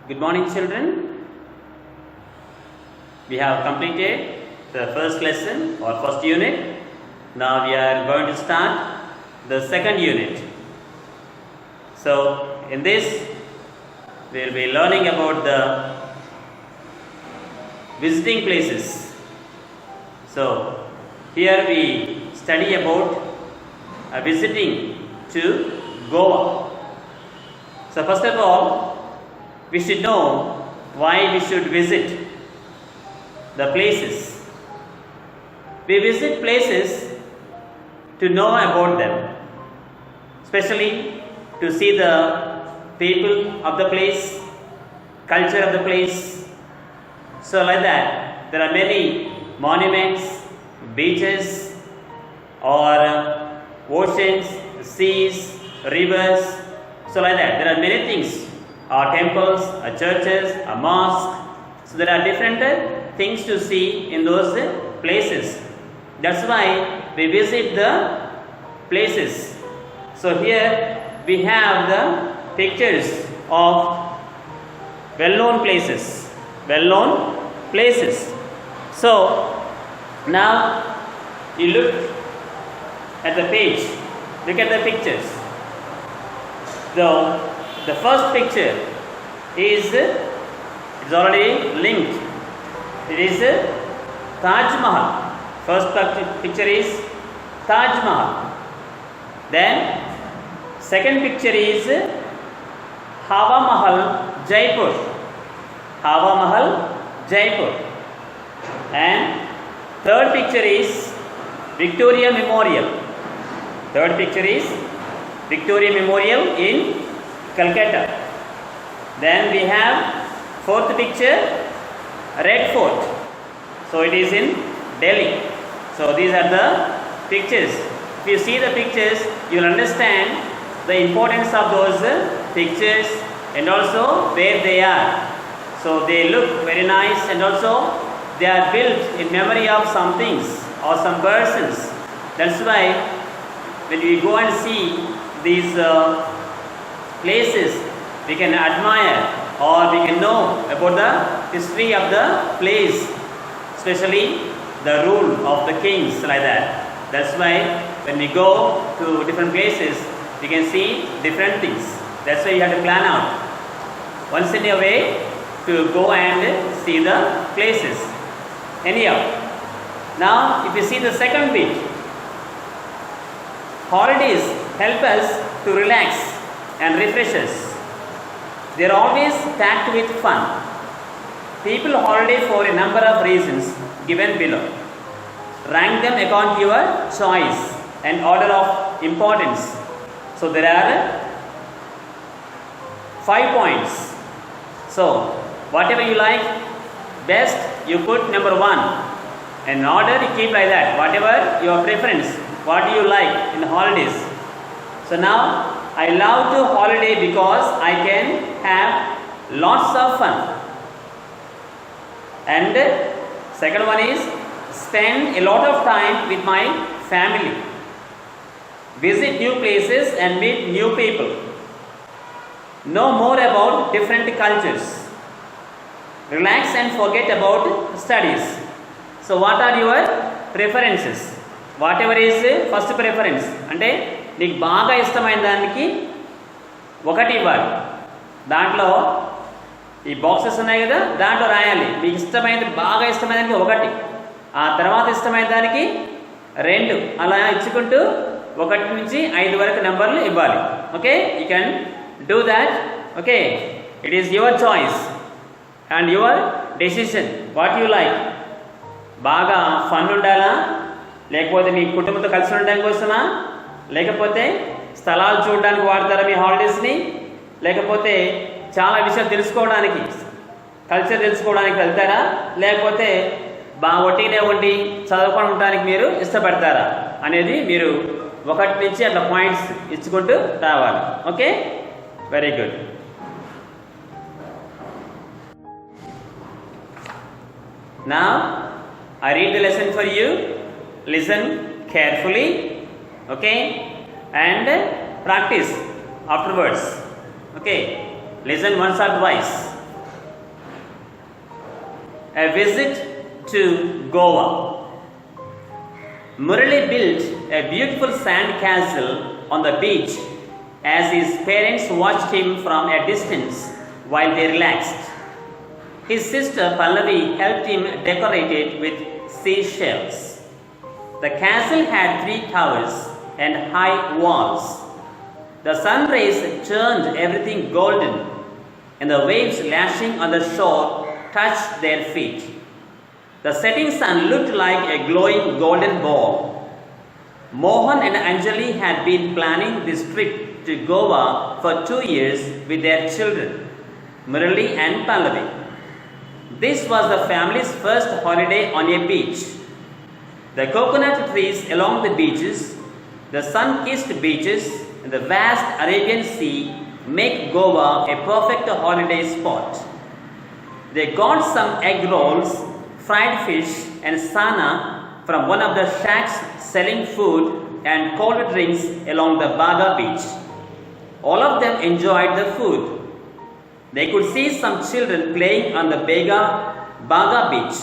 Good morning, children. We have completed the first lesson or first unit. Now we are going to start the second unit. So, in this, we will be learning about the visiting places. So, here we study about visiting to Goa. So, first of all, we should know why we should visit the places. We visit places to know about them, especially to see the people of the place, culture of the place. So like that, there are many monuments, beaches, or oceans, seas, rivers. So like that, there are many things. Temples, churches, mosques. So there are different things to see in those places. That's why we visit the places. So here we have the pictures of well-known places. Well-known places. So now you look at the page. Look at the pictures. The first picture is it's already linked. It is Taj Mahal. First picture is Taj Mahal. Then second picture is Hawa Mahal, Jaipur. Hawa Mahal, Jaipur. And third picture is Victoria Memorial. Third picture is Victoria Memorial in Calcutta. Then we have fourth picture, Red Fort. So it is in Delhi. So these are the pictures. If you see the pictures, you will understand the importance of those pictures and also where they are. So they look very nice and also they are built in memory of some things or some persons. That's why when we go and see these places, we can admire or we can know about the history of the place, especially the rule of the kings, like that. That's why when we go to different places, we can see different things. That's why you have to plan out once in a way to go and see the places. Anyhow, now if you see the second bit, holidays help us to relax and refresh us. They are always packed with fun. People holiday for a number of reasons given below. Rank them according to your choice and order of importance. So there are 5 points. So whatever you like best, you put number 1. And in order you keep like that. Whatever your preference, what do you like in the holidays. So now I love to holiday because I can have lots of fun. And second one is spend a lot of time with my family. Visit new places and meet new people. Know more about different cultures. Relax and forget about studies. So what are your preferences? Whatever is first preference. అంటే నీకు బాగా ఇష్టమైన దానికి ఒకటి ఇవ్వాలి. దాంట్లో ఈ boxes ఉన్నాయి కదా, దాంట్లో రాయాలి. మీకు ఇష్టమైనది బాగా ఇష్టమైన దానికి 1, ఆ తర్వాత ఇష్టమైన దానికి 2, అలా ఇచ్చుకుంటూ 1 నుంచి 5 వరకు నెంబర్లు ఇవ్వాలి. Okay, you can do that. Okay, it is your choice and your decision. What you like. బాగా ఫన్ ఉండాలా, లేకపోతే మీ కుటుంబంతో కలిసి ఉండడం కోసమా, లేకపోతే స్థలాలు చూడడానికి వాడతారా మీ హాలిడేస్ని, లేకపోతే చాలా విషయాలు తెలుసుకోవడానికి, కల్చర్ తెలుసుకోవడానికి వెళ్తారా, లేకపోతే బాగా ఒట్టినే ఉండి చదువుకొని ఉండడానికి మీరు ఇష్టపడతారా అనేది మీరు 1 నుంచి అట్లా పాయింట్స్ ఇచ్చుకుంటూ రావాలి. Okay, very good. Now I read the lesson for you. Listen carefully, okay, and practice afterwards. Okay, listen once or twice. A visit to Goa. Murali built a beautiful sand castle on the beach as his parents watched him from a distance while they relaxed. His sister Pallavi helped him decorate it with seashells. The castle had 3 towers and high walls. The sun rays turned everything golden, and the waves lashing on the shore touched their feet. The setting sun looked like a glowing golden ball. Mohan and Anjali had been planning this trip to Goa for 2 years with their children, Murali and Pallavi. This was the family's first holiday on a beach. The coconut trees along the beaches, the sun-kissed beaches, and the vast Arabian Sea make Goa a perfect holiday spot. They got some egg rolls, fried fish, and sana from one of the shacks selling food and cold drinks along the Baga beach. All of them enjoyed the food. They could see some children playing on the Baga beach.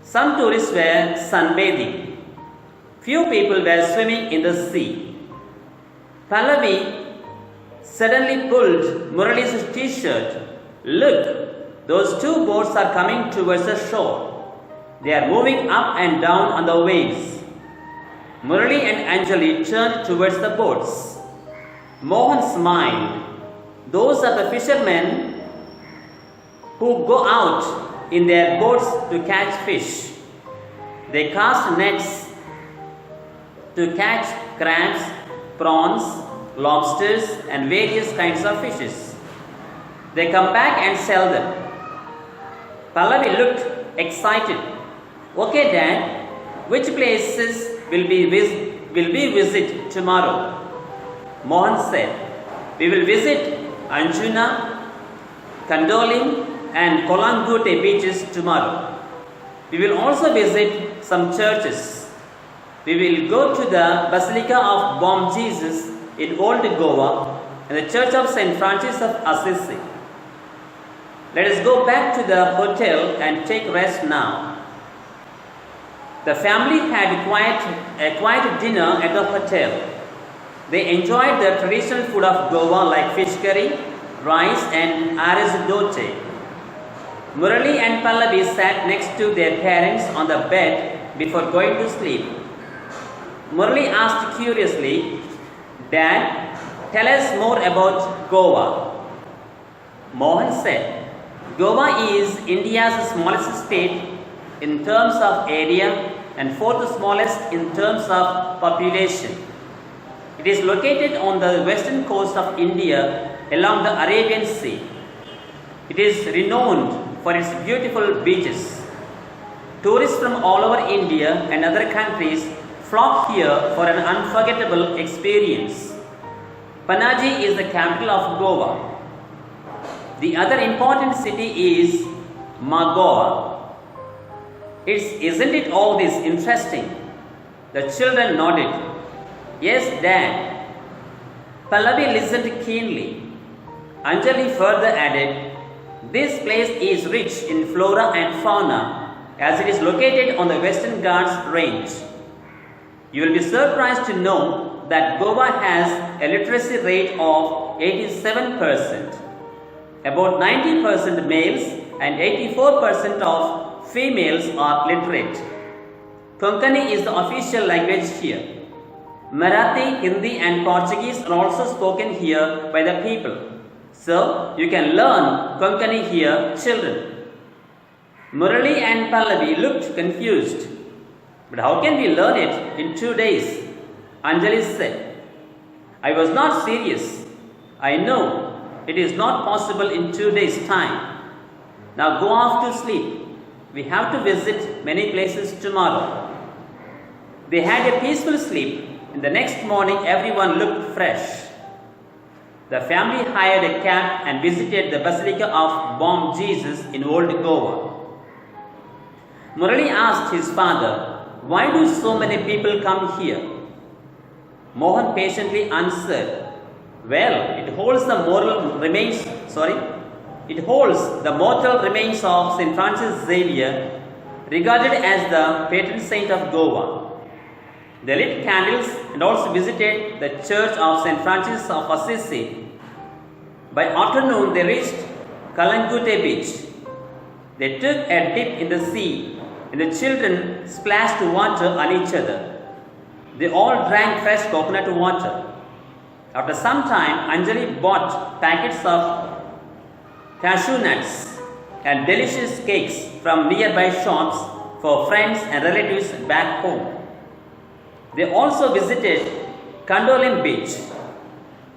Some tourists were sunbathing. Few people were swimming in the sea. Pallavi suddenly pulled Murali's t-shirt. Look, those 2 boats are coming towards the shore. They are moving up and down on the waves. Murali and Anjali turned towards the boats. Mohan smiled. Those are the fishermen who go out in their boats to catch fish. They cast nets to catch crabs, prawns, lobsters, and various kinds of fishes. They come back and sell them. Pallavi looked excited. Okay, Dad, which places will we visit tomorrow? Mohan said, we will visit Anjuna, Kandolim, and Kolangute beaches tomorrow. We will also visit some churches. We will go to the Basilica of Bom Jesus in Old Goa and the Church of St. Francis of Assisi. Let us go back to the hotel and take rest now. The family had a quiet dinner at the hotel. They enjoyed the traditional food of Goa like fish curry, rice, and arizodote. Murali and Pallavi sat next to their parents on the bed before going to sleep. Murali asked curiously, Dad, tell us more about Goa. Mohan said, Goa is India's smallest state in terms of area and 4th smallest in terms of population. It is located on the western coast of India along the Arabian Sea. It is renowned for its beautiful beaches. Tourists from all over India and other countries flock here for an unforgettable experience. Panaji is the capital of Goa. The other important city is Magoa. Isn't it all this interesting? The children nodded. Yes, Dad. Pallavi listened keenly. Anjali further added, this place is rich in flora and fauna as it is located on the Western Ghats range. You will be surprised to know that Goa has a literacy rate of 87%. About 90% males and 84% of females are literate. Konkani is the official language here. Marathi, Hindi, and Portuguese are also spoken here by the people. So, you can learn Konkani here, children. Murali and Pallavi looked confused. But how can we learn it in 2 days? Anjali said. I was not serious. I know it is not possible in 2 days' time. Now go off to sleep. We have to visit many places tomorrow. They had a peaceful sleep. And the next morning, everyone looked fresh. The family hired a cab and visited the Basilica of Bom Jesus in Old Goa. Murali asked his father, why do so many people come here? Mohan patiently answered, well, it holds the moral remains It holds the mortal remains of St. Francis Xavier, regarded as the patron saint of Goa. They lit candles and also visited the church of St. Francis of Assisi. By afternoon, they reached Kalangute beach. They took a dip in the sea, and the children splashed water on each other. They all drank fresh coconut water. After some time, Anjali bought packets of cashew nuts and delicious cakes from nearby shops for friends and relatives back home. They also visited Kandolin beach.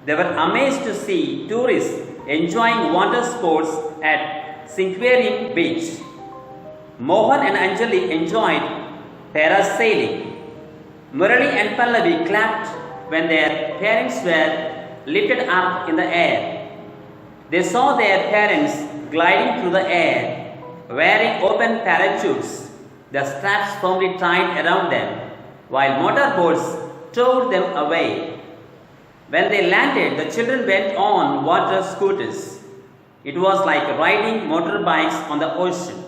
They were amazed to see tourists enjoying water sports at Sinquarium beach. Mohan and Anjali enjoyed parasailing. Murali and Pallavi clapped when their parents were lifted up in the air. They saw their parents gliding through the air, wearing open parachutes, the straps firmly tied around them, while motorboats towed them away. When they landed, the children went on water scooters. It was like riding motorbikes on the ocean.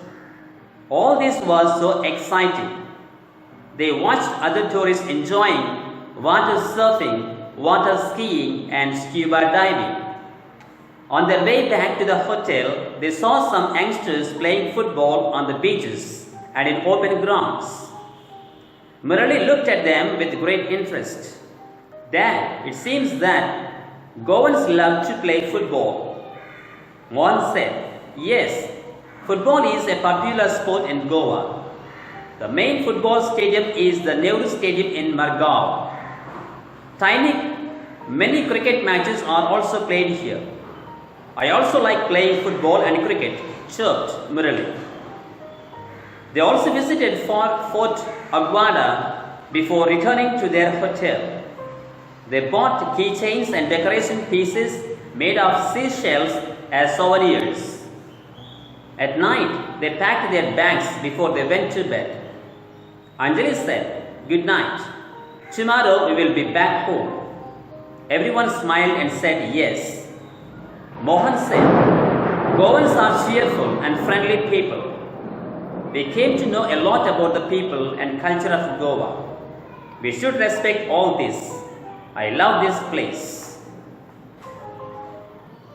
All this was so exciting. They watched other tourists enjoying water surfing, water skiing, and scuba diving. On their way back to the hotel, they saw some youngsters playing football on the beaches and in open grounds. Murali looked at them with great interest. Dad, it seems that Goans love to play football. Mohan said, yes, football is a popular sport in Goa. The main football stadium is the Nehru Stadium in Margao. Many cricket matches are also played here. I also like playing football and cricket, chirped Murali. They also visited Fort Aguada before returning to their hotel. They bought keychains and decoration pieces made of seashells as souvenirs. At night, they packed their bags before they went to bed. Anjali said, good night. Tomorrow we will be back home. Everyone smiled and said yes. Mohan said, Goans are cheerful and friendly people. We came to know a lot about the people and culture of Goa. We should respect all this. I love this place.